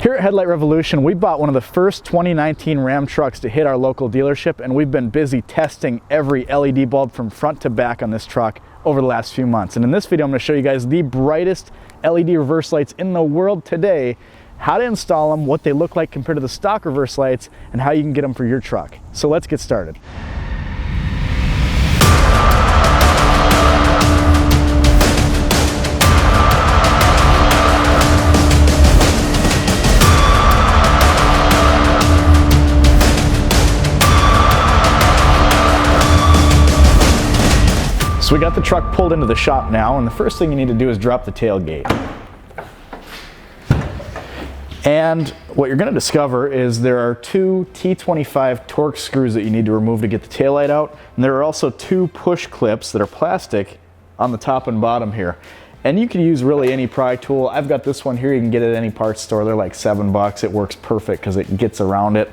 Here at Headlight Revolution, we bought one of the first 2019 Ram trucks to hit our local dealership, and we've been busy testing every LED bulb from front to back on this truck over the last few months. And in this video, I'm going to show you guys the brightest LED reverse lights in the world today, how to install them, what they look like compared to the stock reverse lights, and how you can get them for your truck. So let's get started. So we got the truck pulled into the shop now, and the first thing you need to do is drop the tailgate. And what you're going to discover is there are two T25 Torx screws that you need to remove to get the taillight out, and there are also two push clips that are plastic on the top and bottom here. And you can use really any pry tool. I've got this one here, you can get it at any parts store. They're like $7. It works perfect because it gets around it,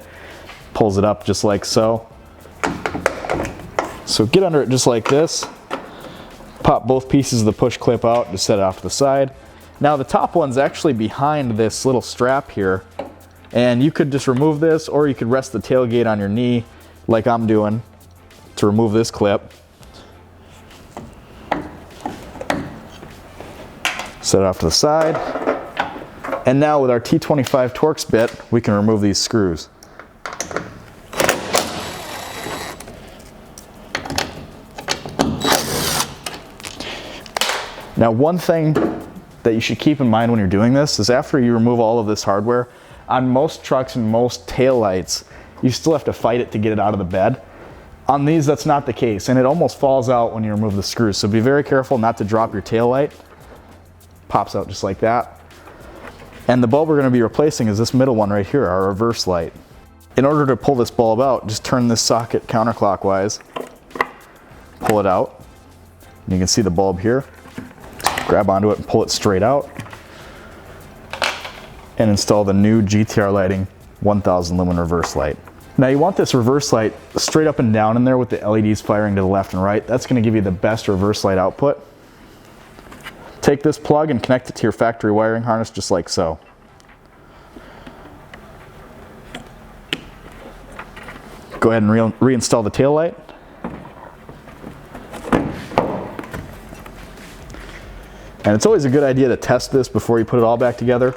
pulls it up just like so. So get under it just like this. Pop both pieces of the push clip out, just set it off to the side. Now the top one's actually behind this little strap here, and you could just remove this, or you could rest the tailgate on your knee like I'm doing to remove this clip. Set it off to the side. And now with our T25 Torx bit, we can remove these screws. Now, one thing that you should keep in mind when you're doing this is after you remove all of this hardware, on most trucks and most taillights, you still have to fight it to get it out of the bed. On these, that's not the case, and it almost falls out when you remove the screws. So be very careful not to drop your taillight. Pops out just like that. And the bulb we're going to be replacing is this middle one right here, our reverse light. In order to pull this bulb out, just turn this socket counterclockwise, pull it out. You can see the bulb here. Grab onto it and pull it straight out, and install the new GTR Lighting 1000 lumen reverse light. Now you want this reverse light straight up and down in there with the LEDs firing to the left and right. That's going to give you the best reverse light output. Take this plug and connect it to your factory wiring harness just like so. Go ahead and reinstall the tail light. And it's always a good idea to test this before you put it all back together.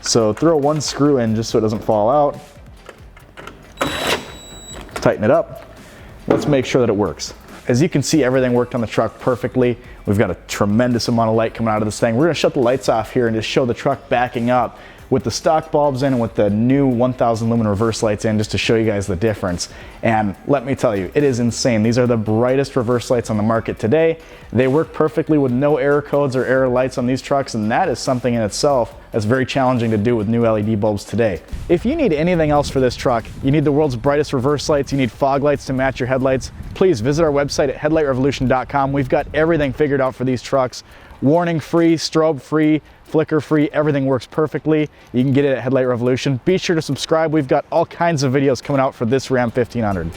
So throw one screw in just so it doesn't fall out. Tighten it up. Let's make sure that it works. As you can see, everything worked on the truck perfectly. We've got a tremendous amount of light coming out of this thing. We're gonna shut the lights off here and just show the truck backing up with the stock bulbs in and with the new 1000 lumen reverse lights in, just to show you guys the difference. And let me tell you, it is insane. These are the brightest reverse lights on the market today. They work perfectly with no error codes or error lights on these trucks, and that is something in itself that's very challenging to do with new LED bulbs today. If you need anything else for this truck, you need the world's brightest reverse lights, you need fog lights to match your headlights, please visit our website at headlightrevolution.com. We've got everything figured out for these trucks. Warning free, strobe free, flicker free, everything works perfectly. You can get it at Headlight Revolution. Be sure to subscribe. We've got all kinds of videos coming out for this Ram 1500.